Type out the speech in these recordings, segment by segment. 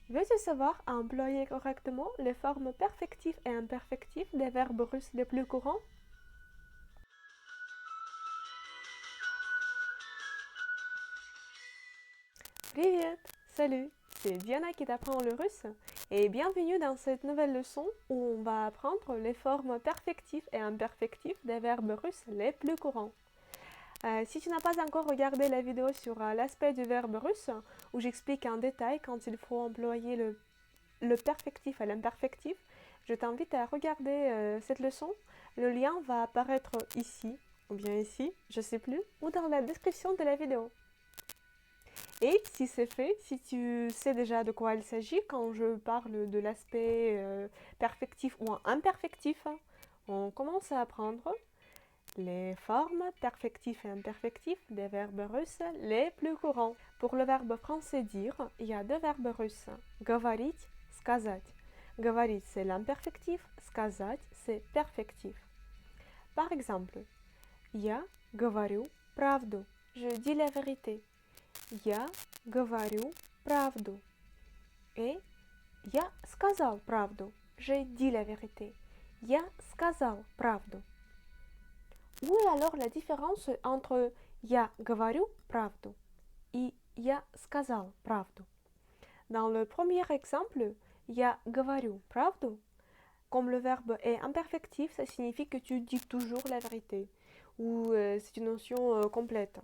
Veux-tu savoir employer correctement les formes perfectives et imperfectives des verbes russes les plus courants? Привет! Salut! C'est Diana qui t'apprend le russe et bienvenue dans cette nouvelle leçon où on va apprendre les formes perfectives et imperfectives des verbes russes les plus courants. Si tu n'as pas encore regardé la vidéo sur l'aspect du verbe russe, où j'explique en détail quand il faut employer le perfectif et l'imperfectif, je t'invite à regarder cette leçon. Le lien va apparaître ici, ou bien ici, je ne sais plus, ou dans la description de la vidéo. Et si c'est fait, si tu sais déjà de quoi il s'agit quand je parle de l'aspect perfectif ou imperfectif, on commence à apprendre les formes perfectifs et imperfectifs des verbes russes les plus courants. Pour le verbe français dire, il y a deux verbes russes, говорить, сказать. Говорить, c'est l'imperfectif, сказать, c'est perfectif. Par exemple, я говорю правду, je dis la vérité. Я говорю правду. Et я сказал правду, j'ai dit la vérité. Я сказал правду. Où est alors la différence entre я говорю правду et я сказал правду? Dans le premier exemple, я говорю правду, comme le verbe est imperfectif, ça signifie que tu dis toujours la vérité, ou c'est une notion complète.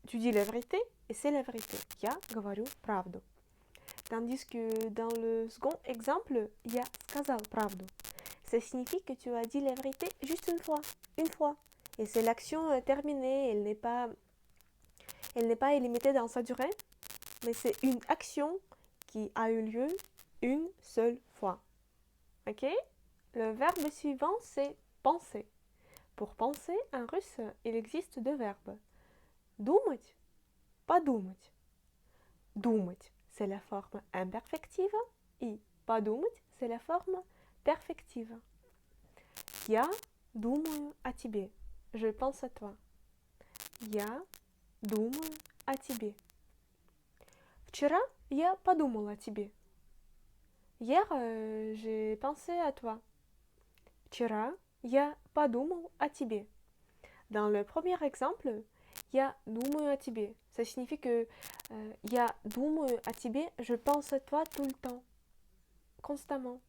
Tu dis la vérité et c'est la vérité. Я говорю правду. Tandis que dans le second exemple, я сказал правду, ça signifie que tu as dit la vérité juste une fois. Une fois. Et c'est l'action terminée, elle n'est pas illimitée dans sa durée, mais c'est une action qui a eu lieu une seule fois. Ok? Le verbe suivant, c'est penser. Pour penser, en russe, il existe deux verbes. Думать, подумать. Думать, c'est la forme imperfective, et подумать, c'est la forme perfective. Я думаю о тебе. Je pense à toi. Я думаю о тебе. Вчера я подумал о тебе. Hier, j'ai pensé à toi. Вчера я подумал о тебе. Dans le premier exemple, я думаю о тебе. Ça signifie que я думаю о тебе, je pense à toi tout le temps, constamment.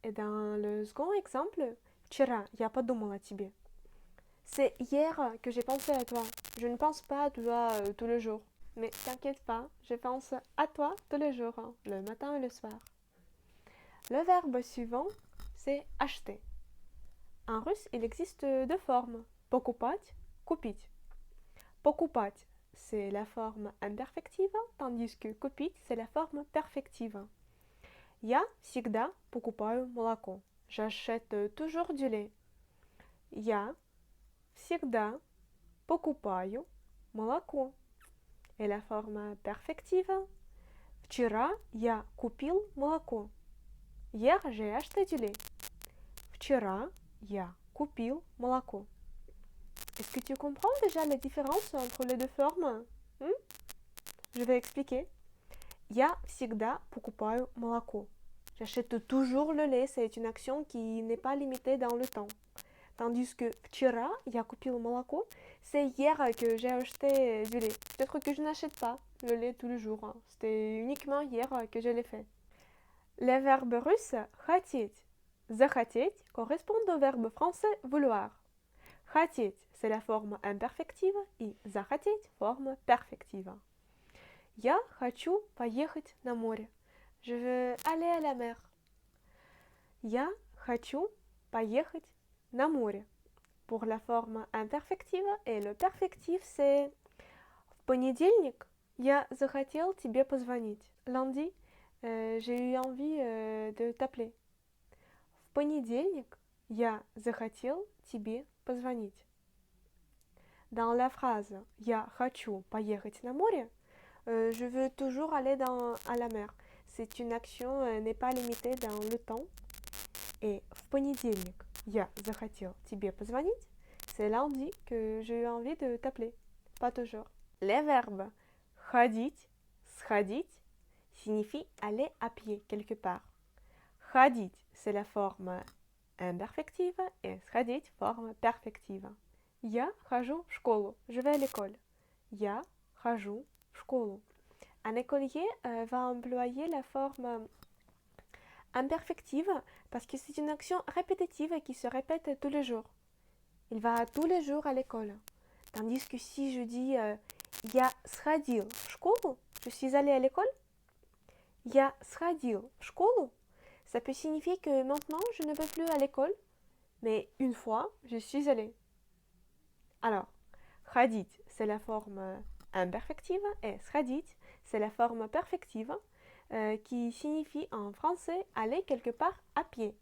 Et dans le second exemple, вчера я подумал о тебе. C'est hier que j'ai pensé à toi. Je ne pense pas à toi tous les jours. Mais t'inquiète pas, je pense à toi tous les jours, le matin et le soir. Le verbe suivant, c'est acheter. En russe, il existe deux formes. Покупать, купить. Покупать, c'est la forme imperfective, tandis que купить, c'est la forme perfective. Я всегда покупаю молоко. J'achète toujours du lait. Я всегда покупаю молоко. Et la forme perfective. Вчера я купил молоко. Hier, j'ai acheté du lait. Вчера я купил молоко. Est-ce que tu comprends déjà la différence entre les deux formes? Je vais expliquer. Я всегда покупаю молоко. J'achète toujours le lait, c'est une action qui n'est pas limitée dans le temps. Tandis que вчера я купил молоко, c'est hier que j'ai acheté du lait. Peut-être que je n'achète pas le lait tous les jours. C'était uniquement hier que je l'ai fait. Les verbes russes хотеть, захотеть correspondent au verbe français vouloir. Хотеть, c'est la forme imperfective et захотеть, forme perfective. Я хочу поехать на море. Je veux aller à la mer. Я хочу поехать на море. Pour la forme imperfective et le perfectif, c'est в понедельник я захотел тебе позвонить. Lundi, j'ai eu envie de t'appeler. В понедельник я захотел тебе позвонить. Dans la phrase я хочу поехать на море, je veux toujours aller à la mer. C'est une action n'est pas limitée dans le temps. Et в понедельник я захотел тебе позвонить, c'est lundi que j'ai eu envie de t'appeler. Pas toujours. Les verbes ходить, сходить signifie aller à pied quelque part. Ходить, c'est la forme imperfective et сходить, forme perfective. Я хожу в школу, je vais à l'école. Я хожу в школу. Un écolier va employer la forme imperfective parce que c'est une action répétitive qui se répète tous les jours. Il va tous les jours à l'école. Tandis que si je dis я сходил в школу, je suis allé à l'école. Я сходил в школу, ça peut signifier que maintenant je ne vais plus à l'école, mais une fois je suis allé. Alors, ходить, c'est la forme imperfective et сходить, c'est la forme perfective qui signifie en français aller quelque part à pied.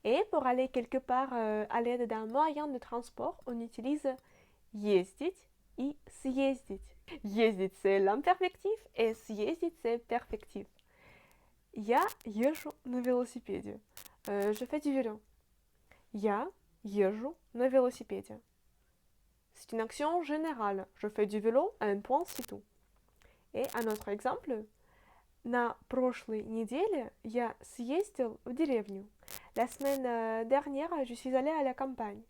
Et pour aller quelque part à l'aide d'un moyen de transport, on utilise ездить и съездить. Ездить, c'est l'imperfectif, et съездить, c'est perfectif. Я езжу на велосипеде. Je fais du vélo. Я езжу на велосипеде. C'est une action générale. Je fais du vélo, un point, c'est tout. Et un autre exemple. На прошлой неделе я съездил в деревню. La semaine dernière, je suis allée à la campagne.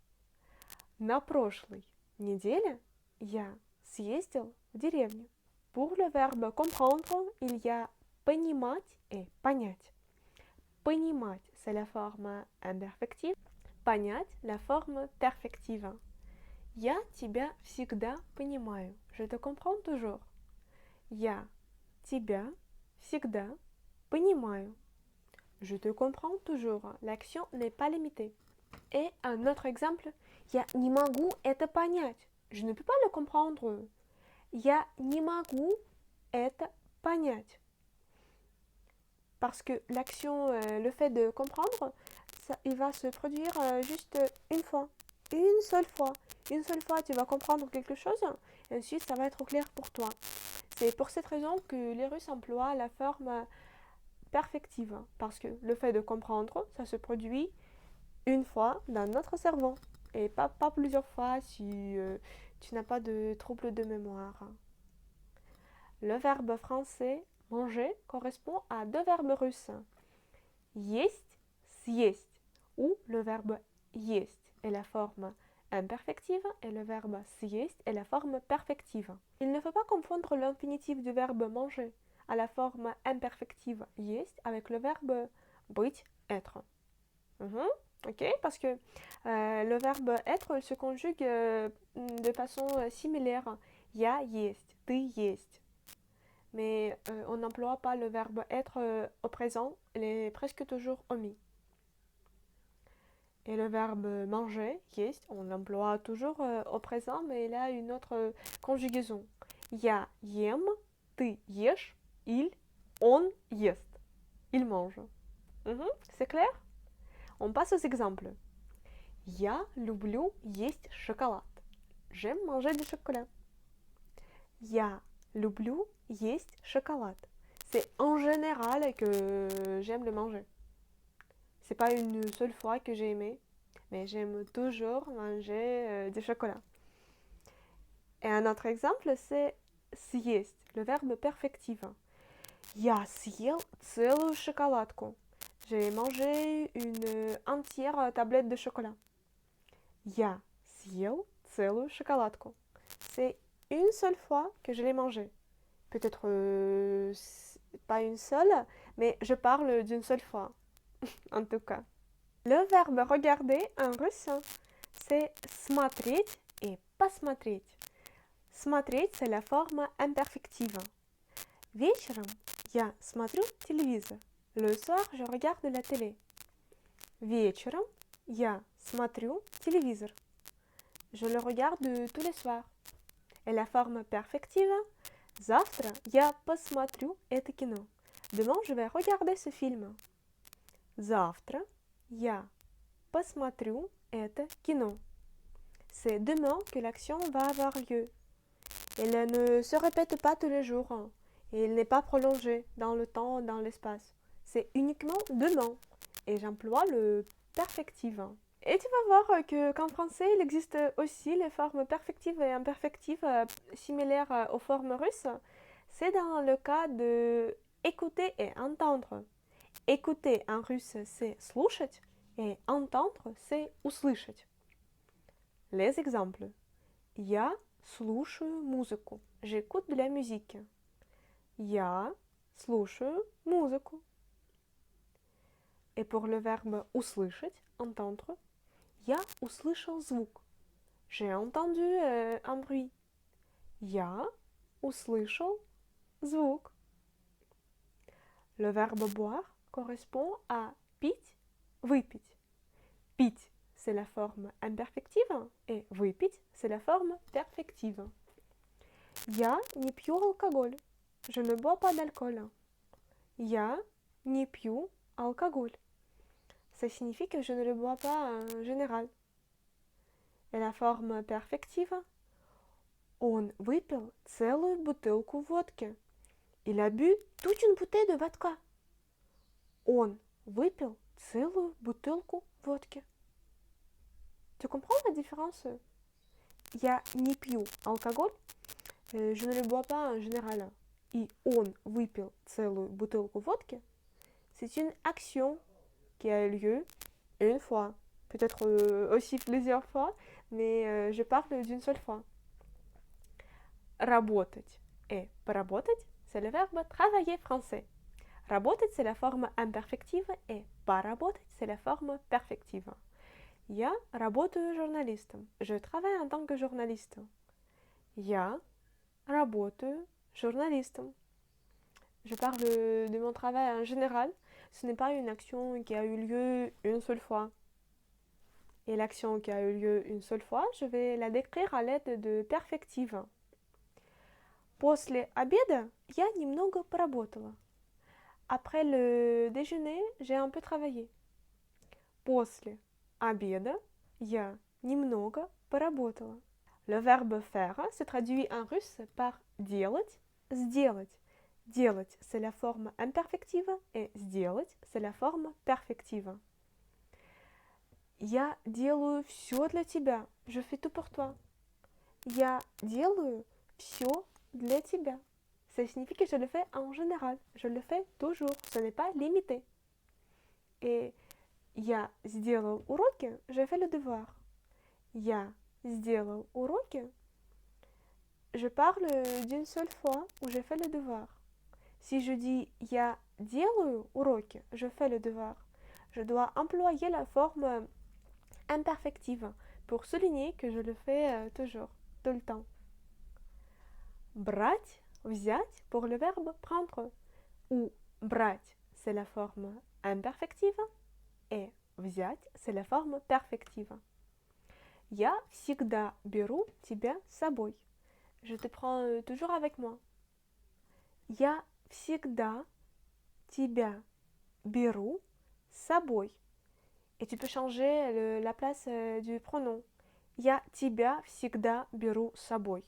На прошлой неделе я съездил в деревню. Pour le verbe comprendre, il y a понимать et понять. Понимать, c'est la forme imperfective. Понять, la forme perfective. Я тебя всегда понимаю. Je te comprends toujours. Я тебя всегда понимаю. Je te comprends toujours. L'action n'est pas limitée. Et un autre exemple, я не могу это понять. Je ne peux pas le comprendre. Я не могу это понять. Parce que l'action, le fait de comprendre, ça, il va se produire juste une fois. Une seule fois. Une seule fois, tu vas comprendre quelque chose, et ensuite, ça va être clair pour toi. C'est pour cette raison que les Russes emploient la forme perfective. Parce que le fait de comprendre, ça se produit une fois dans notre cerveau. Et pas plusieurs fois si tu n'as pas de trouble de mémoire. Le verbe français manger correspond à deux verbes russes. Есть, съесть, ou le verbe есть est la forme imperfective et le verbe съесть est la forme perfective. Il ne faut pas confondre l'infinitif du verbe manger à la forme imperfective есть avec le verbe быть, être. Ok, parce que le verbe être se conjugue de façon similaire. Я есть, ты есть. Mais on n'emploie pas le verbe être au présent, il est presque toujours omis. Et le verbe manger, есть, on l'emploie toujours au présent, mais il a une autre conjugaison. Я ем, ты ешь, он ест. Il mange. C'est clair? On passe aux exemples. Я люблю есть шоколад. J'aime manger du chocolat. Я люблю есть шоколад. C'est en général que j'aime le manger. C'est pas une seule fois que j'ai aimé, mais j'aime toujours manger du chocolat. Et un autre exemple, c'est съесть, le verbe perfectif. Я съел целую шоколадку. J'ai mangé une entière tablette de chocolat. Я съел целую шоколадку. C'est une seule fois que je l'ai mangé. Peut-être pas une seule, mais je parle d'une seule fois, en tout cas. Le verbe regarder en russe, c'est смотреть et посмотреть. Смотреть, c'est la forme imperfective. Вечером я смотрю телевизор. Le soir, je regarde la télé. Вечером я смотрю телевизор. Je le regarde tous les soirs. Et la forme perfective, завтра я посмотрю это кино. Demain, je vais regarder ce film. Завтра я посмотрю это кино. C'est demain que l'action va avoir lieu. Elle ne se répète pas tous les jours. Et elle n'est pas prolongée dans le temps, dans l'espace. C'est uniquement demain. Et j'emploie le perfectif. Et tu vas voir qu'en français, il existe aussi les formes perfectives et imperfectives similaires aux formes russes. C'est dans le cas de écouter et entendre. Écouter en russe, c'est слушать, et entendre, c'est услышать. Les exemples. Я слушаю музыку. J'écoute de la musique. Я слушаю музыку. Et pour le verbe услышать, entendre, я услышал звук. J'ai entendu un bruit. Я услышал звук. Le verbe boire correspond à пить, выпить. Пить, c'est la forme imperfective, et выпить, c'est la forme perfective. Я не пью алкоголь. Je ne bois pas d'alcool. Я не пью алкоголь. Ça signifie que je ne le bois pas en général. Et la forme perfective, он выпил целую бутылку водки. Il a bu toute une bouteille de vodka. Он выпил целую бутылку водки. Tu comprends la différence? Я не пью алкоголь, je ne le bois pas en général. Et он выпил целую бутылку водки, c'est une action qui a eu lieu une fois, peut-être aussi plusieurs fois, mais je parle d'une seule fois. Работать et поработать, c'est le verbe travailler français. Работать, c'est la forme imperfective, et поработать, c'est la forme perfective. Я работаю журналистом. Je travaille en tant que journaliste. Я работаю журналистом. Je parle de mon travail en général. Ce n'est pas une action qui a eu lieu une seule fois. Et l'action qui a eu lieu une seule fois, je vais la décrire à l'aide de perfective. После обеда я немного поработала. Après le déjeuner, j'ai un peu travaillé. После обеда я немного поработала. Le verbe faire se traduit en russe par делать, сделать. Делать, c'est la forme imperfective, et сделать, c'est la forme perfective. Я делаю все для тебя. Je fais tout pour toi. Я делаю все для тебя. Ça signifie que je le fais en général. Je le fais toujours. Ce n'est pas limité. Et я сделал уроки, je fais le devoir. Я сделал уроки. Je parle d'une seule fois où je fais le devoir. Si je dis я делаю уроки, je fais le devoir, je dois employer la forme imperfective pour souligner que je le fais toujours, tout le temps. Брать, взять pour le verbe prendre, ou брать, c'est la forme imperfective, et взять, c'est la forme perfective. Я всегда беру тебя с собой. Je te prends toujours avec moi. Я всегда тебя беру с собой. Et tu peux changer la place du pronom. Я тебя всегда беру с собой.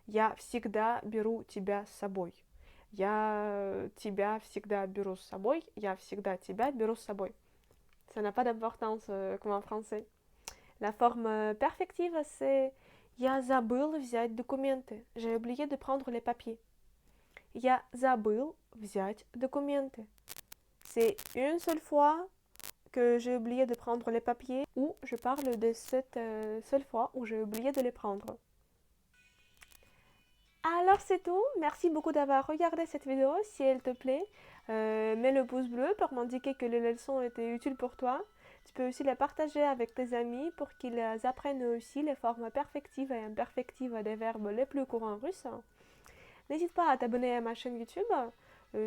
Я всегда беру тебя с собой. Я тебя всегда беру с собой. Я всегда тебя беру с собой. Ça n'a pas d'importance comme en français. La forme perfective, c'est Я забыл взять документы. J'ai oublié de prendre les papiers. Я забыл взять документы. C'est une seule fois que j'ai oublié de prendre les papiers, ou je parle de cette seule fois où j'ai oublié de les prendre. Alors c'est tout. Merci beaucoup d'avoir regardé cette vidéo. Si elle te plaît, mets le pouce bleu pour m'indiquer que les leçons étaient utiles pour toi. Tu peux aussi la partager avec tes amis pour qu'ils apprennent aussi les formes perfectives et imperfectives des verbes les plus courants russes. N'hésite pas à t'abonner à ma chaîne YouTube.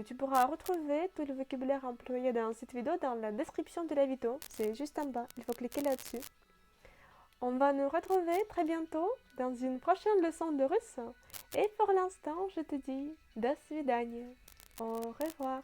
Tu pourras retrouver tout le vocabulaire employé dans cette vidéo dans la description de la vidéo. C'est juste en bas, il faut cliquer là-dessus. On va nous retrouver très bientôt dans une prochaine leçon de russe. Et pour l'instant, je te dis до свидания. Au revoir.